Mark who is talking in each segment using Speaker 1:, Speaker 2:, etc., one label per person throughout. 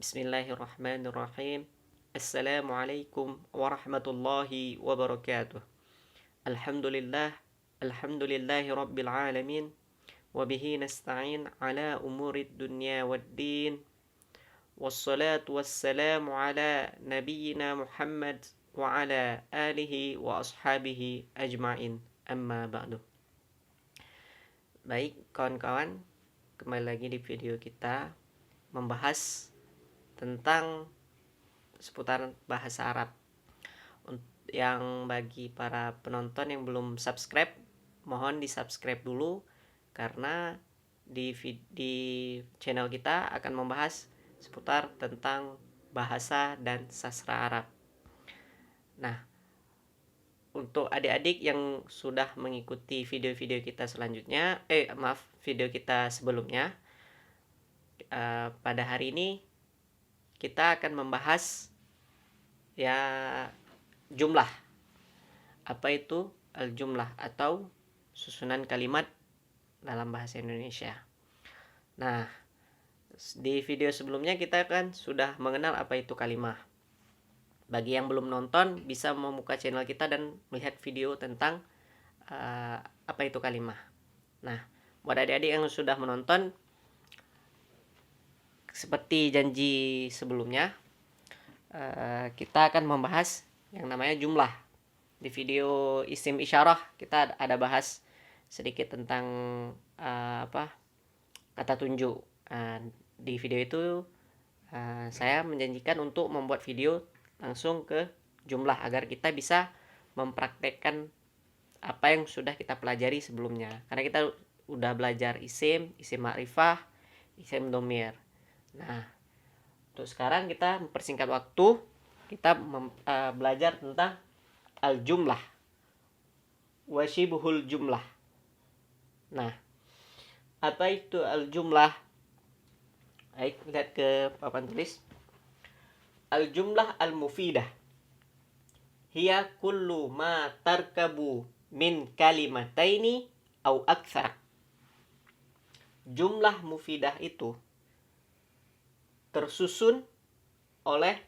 Speaker 1: Bismillahirrahmanirrahim. Assalamualaikum warahmatullahi wabarakatuh. Alhamdulillahi rabbil alamin. Wabihi nasta'in ala umurid dunya waddin. Wassalatu wassalamu ala nabiyyina Muhammad wa ala alihi wa ashabihi ajma'in. Amma ba'du. Baik kawan-kawan, kembali lagi di video kita membahas tentang seputar bahasa Arab. Yang bagi para penonton yang belum subscribe, mohon di subscribe dulu, karena di channel kita akan membahas seputar tentang bahasa dan sastra Arab. Nah, untuk adik-adik yang sudah mengikuti video-video kita selanjutnya, video kita sebelumnya, pada hari ini kita akan membahas jumlah. Apa itu al-jumlah atau susunan kalimat dalam bahasa Indonesia. Nah, di video sebelumnya kita kan sudah mengenal apa itu kalimah. Bagi yang belum nonton, bisa membuka channel kita dan melihat video tentang apa itu kalimah. Nah, buat adik-adik yang sudah menonton, seperti janji sebelumnya, kita akan membahas yang namanya jumlah. Di video isim isyarah kita ada bahas sedikit tentang kata tunjuk. Di video itu saya menjanjikan untuk membuat video langsung ke jumlah agar kita bisa mempraktekkan apa yang sudah kita pelajari sebelumnya. Karena kita udah belajar isim ma'rifah, isim domir. Nah, untuk sekarang kita mempersingkat waktu, kita belajar tentang al-jumlah wa syibhul jumlah. Nah, apa itu al-jumlah? Baik, lihat ke papan tulis. Al-jumlah al-mufidah hiya kullu ma tarkabu min kalimataini au aktsar. Jumlah mufidah itu tersusun oleh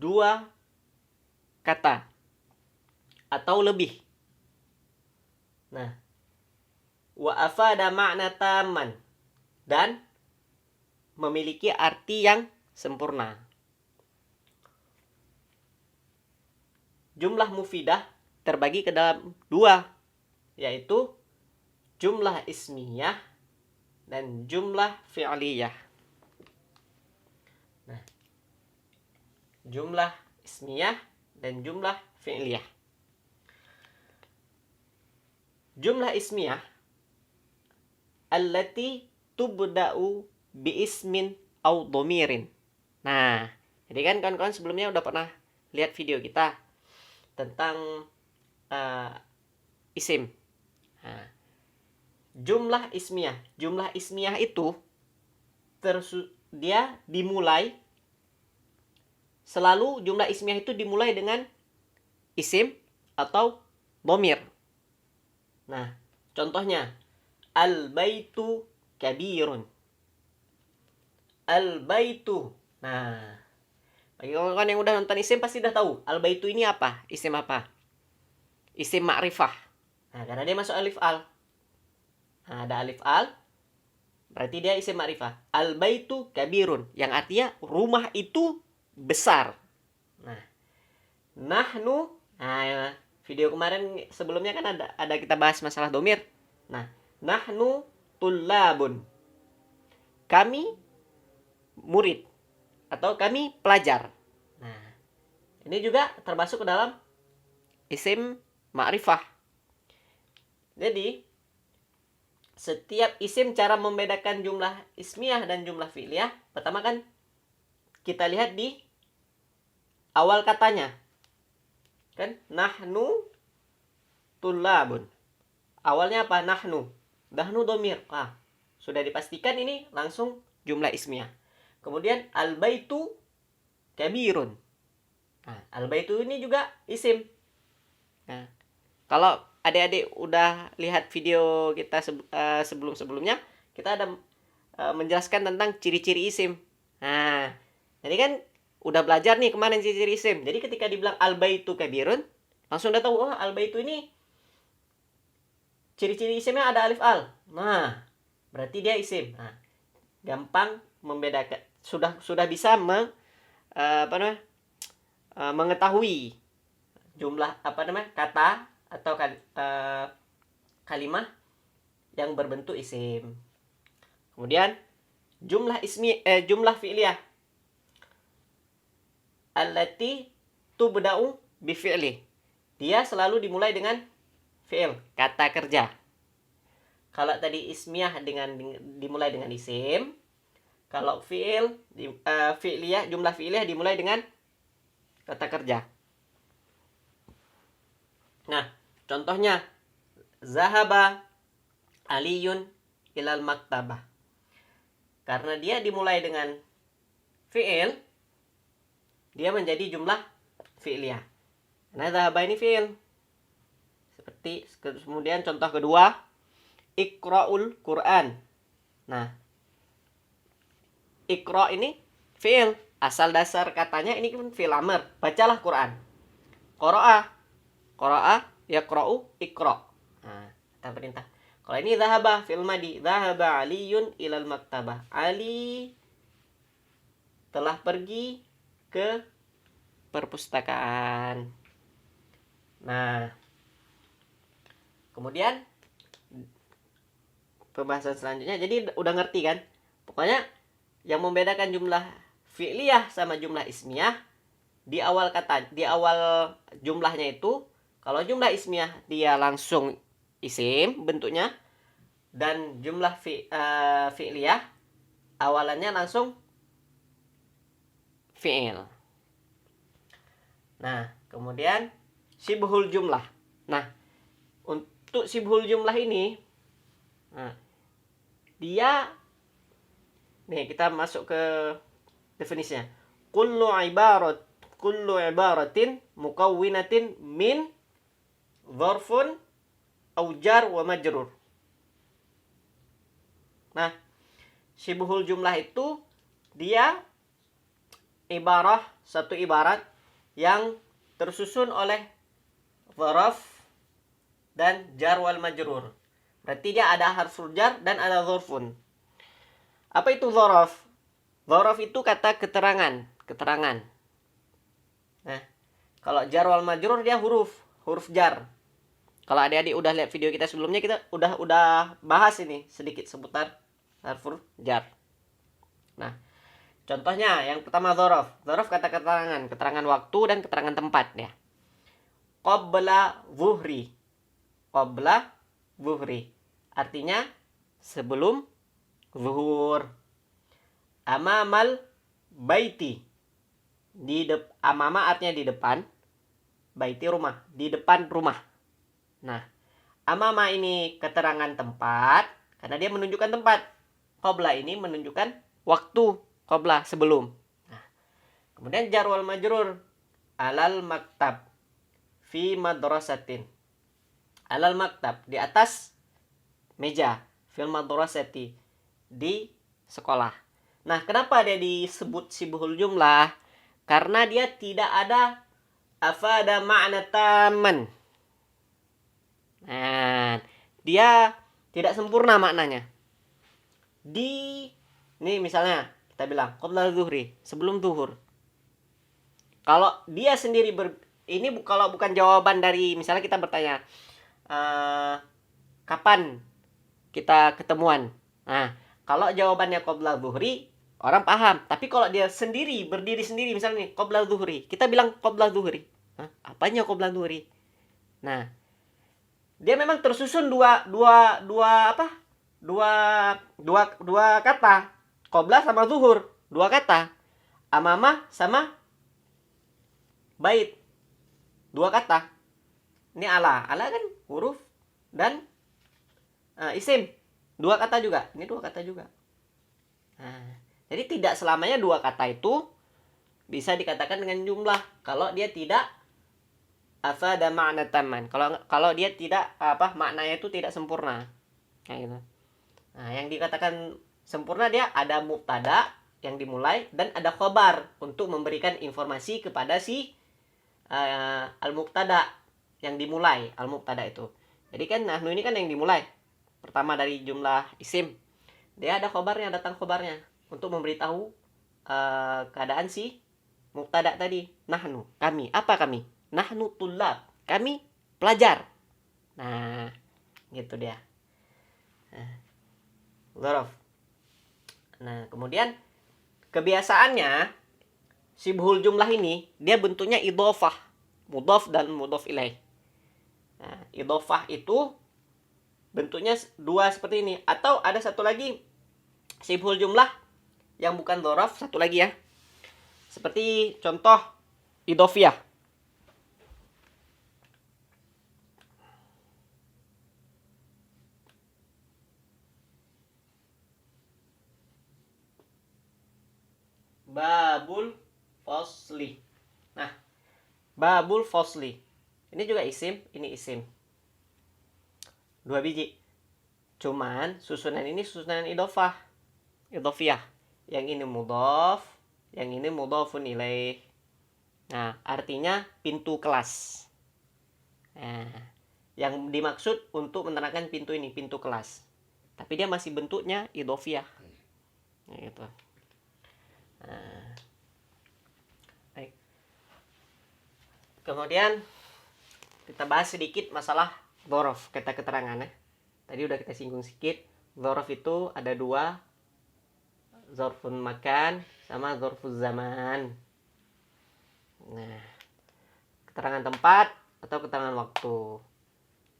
Speaker 1: dua kata atau lebih. Nah, wa afada ma'na tamman, dan memiliki arti yang sempurna. Jumlah mufidah terbagi ke dalam dua, yaitu jumlah ismiyah dan jumlah fi'liyah. Nah, jumlah ismiyah dan jumlah fi'liyah. Jumlah ismiyah allati tubda'u bi ismin au dhamirin. Nah, jadi kan kawan-kawan sebelumnya udah pernah lihat video kita tentang isim. Nah, jumlah ismiyah itu dia dimulai selalu, jumlah ismiyah itu dimulai dengan isim atau dhamir. Nah, contohnya al-baitu kabirun. Al-baitu. Nah, bagi kawan-kawan yang udah nonton isim pasti udah tahu al-baitu ini apa? Isim apa? Isim ma'rifah. Nah, karena dia masuk alif al. Nah, ada alif al, berarti dia isim ma'rifah. Al-baitu kabirun, yang artinya rumah itu besar. Nah, nahnu, video kemarin sebelumnya kan ada kita bahas masalah domir. Nah, nahnu tullabun, kami murid atau kami pelajar. Nah, ini juga termasuk ke dalam isim ma'rifah. Jadi, setiap isim, cara membedakan jumlah ismiyah dan jumlah fi'liyah, pertama kan kita lihat di awal katanya. Kan nahnu tullabun. Awalnya apa? Nahnu. Nahnu domir. Sudah dipastikan ini langsung jumlah ismiyah. Kemudian al-baitu kabirun. Nah, al-baitu ini juga isim. Nah, kalau adik-adik udah lihat video kita sebelum-sebelumnya, kita ada menjelaskan tentang ciri-ciri isim. Nah, Jadi kan udah belajar nih kemarin ciri-ciri isim. Jadi ketika dibilang al-baitu kabirun, langsung udah tahu, oh al-baitu ini ciri-ciri isimnya ada alif al. Nah, berarti dia isim. Nah, gampang membedakan. Sudah bisa mengetahui jumlah kata atau kalimat yang berbentuk isim. Kemudian jumlah fi'liyah allati tubda'u bi fi'li. Dia selalu dimulai dengan fi'il, kata kerja. Kalau tadi ismiyah dimulai dengan isim, kalau jumlah fi'liyah dimulai dengan kata kerja. Nah, contohnya zahaba aliyun ilal maktabah. Karena dia dimulai dengan fi'il, dia menjadi jumlah fi'liyah. Nah, zahaba ini fi'il. Seperti kemudian contoh kedua, iqra'ul Qur'an. Nah, iqra' ini fi'il. Asal dasar katanya ini kan fi'il amr. Bacalah Qur'an. Qara'a yaqra'u iqra'. Nah, kata perintah. Kalau ini zahaba fi'il madi. Zahaba aliyun ilal maktabah. Ali telah pergi ke perpustakaan. Nah, kemudian pembahasan selanjutnya, jadi udah ngerti kan? Pokoknya yang membedakan jumlah fi'liyah sama jumlah ismiyah di awal jumlahnya itu, kalau jumlah ismiyah dia langsung isim bentuknya, dan jumlah fi'liyah awalannya langsung fi'il. Nah, kemudian sibhul jumlah. Nah, untuk sibhul jumlah ini, dia nih kita masuk ke definisinya. Kullu ibaratin mukawwinatin min dzarfun aw jar wa majrur. Nah, sibhul jumlah itu dia satu ibarat yang tersusun oleh dzaraf dan jar wal majrur. Berarti dia ada harful jar dan ada dzarfun. Apa itu dzaraf? Dzaraf itu kata keterangan. Nah, kalau jar wal majrur dia huruf jar. Kalau adik-adik udah lihat video kita sebelumnya, kita udah bahas ini sedikit seputar harful jar. Nah, contohnya yang pertama dzaraf. Dzaraf kata keterangan waktu dan keterangan tempat ya. Qabla zuhri. Artinya sebelum zuhur. Amamal baiti. Amama artinya di depan. Baiti rumah, di depan rumah. Nah, amama ini keterangan tempat karena dia menunjukkan tempat. Qabla ini menunjukkan waktu. Qabla sebelum. Nah, kemudian jar wal majrur. Alal maktab fi madrasatin. Alal maktab di atas meja. Fil madrasati di sekolah. Nah, kenapa dia disebut sibhul jumlah? Karena dia tidak ada afada ma'na taman. Nah, dia tidak sempurna maknanya. Nih misalnya kita bilang qabla zuhri, sebelum zuhur. Kalau dia sendiri ini kalau bukan jawaban dari, misalnya kita bertanya kapan kita ketemuan. Nah, kalau jawabannya qabla zuhri, orang paham. Tapi kalau dia berdiri sendiri misalnya nih qabla zuhri, kita bilang qabla zuhri. Apanya qabla zuhri? Nah, dia memang tersusun dua kata. Qabla sama zuhur, dua kata. Amamah sama bait, dua kata. Ini ala kan huruf dan isim, dua kata juga. Ini dua kata juga. Nah, jadi tidak selamanya dua kata itu bisa dikatakan dengan jumlah kalau dia tidak afada ma'na taman. Kalau dia tidak maknanya itu tidak sempurna. Kayak gitu. Nah, yang dikatakan sempurna dia ada mubtada, yang dimulai dan ada khobar untuk memberikan informasi kepada si al-mubtada yang dimulai. Al-mubtada itu, jadi kan nahnu ini kan yang dimulai pertama dari jumlah isim, dia ada khobarnya, datang khobarnya untuk memberitahu keadaan si mubtada tadi. Nahnu, kami. Apa kami? Nahnu tullab, kami pelajar. Nah, gitu dia. Dzaraf. Nah, kemudian kebiasaannya sibhul jumlah ini dia bentuknya idhofah, mudhaf dan mudhaf ilaih. Nah, idhofah itu bentuknya dua seperti ini, atau ada satu lagi sibhul jumlah yang bukan dzaraf, satu lagi ya. Seperti contoh idhofiyah. Babul Fosli. Nah, Babul Fosli. Ini juga isim, ini isim. Dua biji. Cuman susunan ini susunan idhofah. Idhofiyah. Yang ini mudhaf, yang ini mudhafun ilaih. Nah, artinya pintu kelas. Nah, yang dimaksud untuk menerangkan pintu ini, pintu kelas. Tapi dia masih bentuknya idhofiyah. Nah, gitu. Baik. Kemudian kita bahas sedikit masalah dzaraf, kata keterangannya. Tadi udah kita singgung sedikit. Dzaraf itu ada dua, dzarfun makan sama dzarfuz zaman. Nah, keterangan tempat atau keterangan waktu.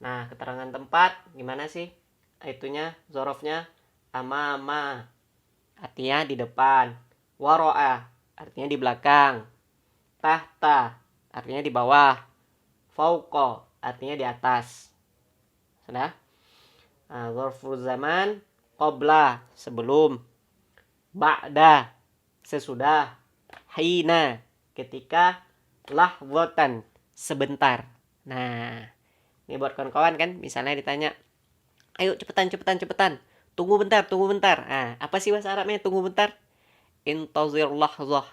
Speaker 1: Nah, keterangan tempat gimana sih? Itunya dzarafnya amama, artinya di depan. Waro'a, artinya di belakang. Tahta, artinya di bawah. Fauqa, artinya di atas. Sudah? Dzarful zaman, qabla, sebelum. Ba'da, sesudah. Hina, ketika. Lahzatan, sebentar. Nah, ini buat kawan-kawan kan, misalnya ditanya, ayo cepetan. Tunggu bentar. Nah, apa sih bahasa Arabnya tunggu bentar? Intazir lahzah.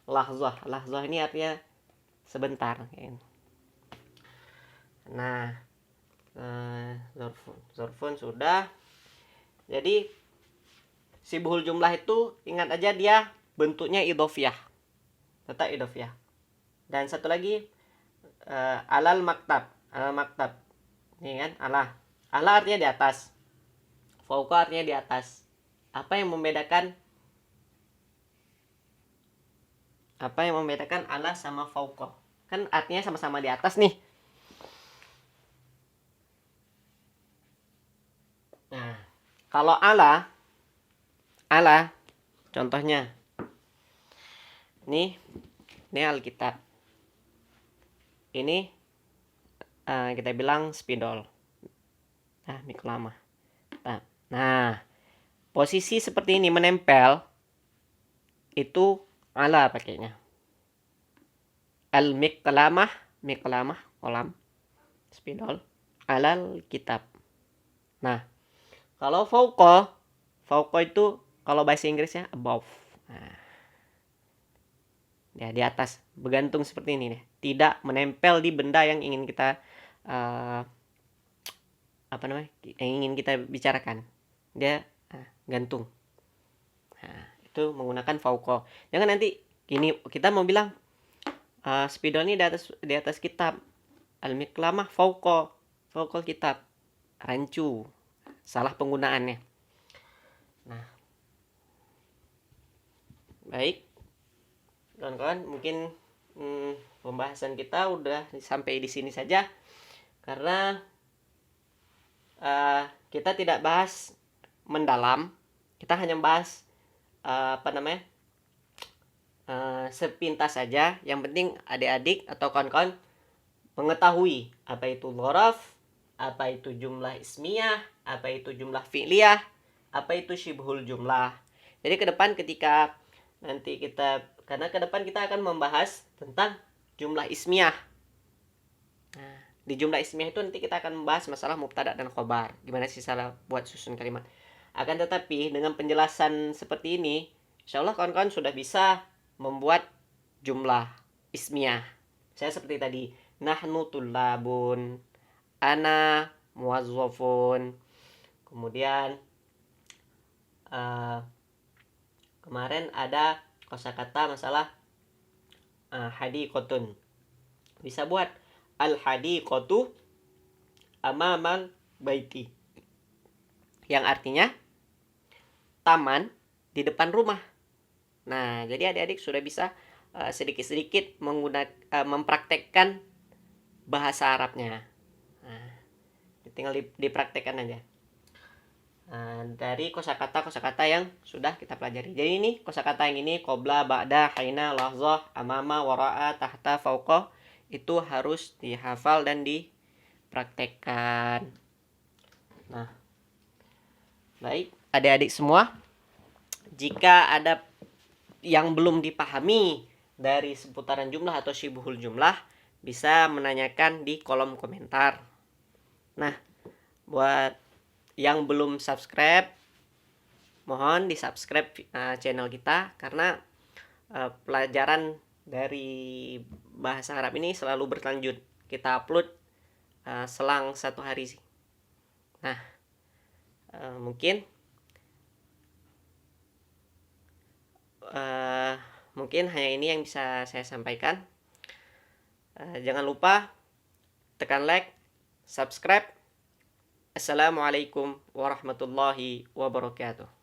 Speaker 1: Lahzah ini artinya sebentar. Nah, zorfun sudah. Jadi sibhul jumlah itu ingat aja dia bentuknya idhofiyah, tetap idhofiyah. Dan satu lagi alal maktab. Ini kan ala artinya di atas, fauqa artinya di atas. Apa yang membedakan ala sama fauqa? Kan artinya sama-sama di atas nih. Nah, kalau ala contohnya ini Alkitab. Ini kita bilang spidol. Nah, miklama. Nah, posisi seperti ini menempel itu ala pakainya. Al-miklamah, kolam, spidol, alal kitab. Nah, kalau fauqa itu kalau bahasa Inggrisnya above. Nah, ya di atas, bergantung seperti ini nih. Tidak menempel di benda yang ingin kita yang ingin kita bicarakan. Dia gantung. Nah, itu menggunakan fauqa. Jangan nanti gini kita mau bilang spidol ini di atas kitab. Al-miklamah fauqa kitab. Rancu. Salah penggunaannya. Nah, baik kawan-kawan, mungkin pembahasan kita udah sampai di sini saja, karena kita tidak bahas mendalam, kita hanya bahas sepintas saja. Yang penting adik-adik atau kawan-kawan mengetahui apa itu dzaraf, apa itu jumlah ismiyah, apa itu jumlah fi'liyah, apa itu syibhul jumlah. Jadi ke depan ketika nanti karena ke depan kita akan membahas tentang jumlah ismiyah. Nah, di jumlah ismiyah itu nanti kita akan membahas masalah mubtada dan khobar. Gimana sih salah buat susun kalimat. Akan tetapi dengan penjelasan seperti ini, insya Allah kawan-kawan sudah bisa membuat jumlah ismiyah. Saya seperti tadi, nahnu tullabun, ana muwazzafun. Kemudian kemarin ada kosakata masalah hadiqatun. Bisa buat al hadiqatu amamal baiti, yang artinya taman di depan rumah. Nah, jadi adik-adik sudah bisa sedikit-sedikit mempraktekkan bahasa Arabnya. Nah, tinggal dipraktekkan aja. Dari kosakata yang sudah kita pelajari. Jadi ini kosakata yang ini qobla, ba'da, haina, lahzah, amama, wara'a, tahta, fauqa, itu harus dihafal dan dipraktekkan. Nah, baik adik-adik semua, jika ada yang belum dipahami dari seputaran jumlah atau syibuhul jumlah, bisa menanyakan di kolom komentar. Nah, buat yang belum subscribe, mohon di subscribe channel kita, karena pelajaran dari bahasa Arab ini selalu berlanjut. Kita upload selang 1 hari. Nah, mungkin hanya ini yang bisa saya sampaikan. Jangan lupa tekan like, subscribe. Assalamualaikum warahmatullahi wabarakatuh.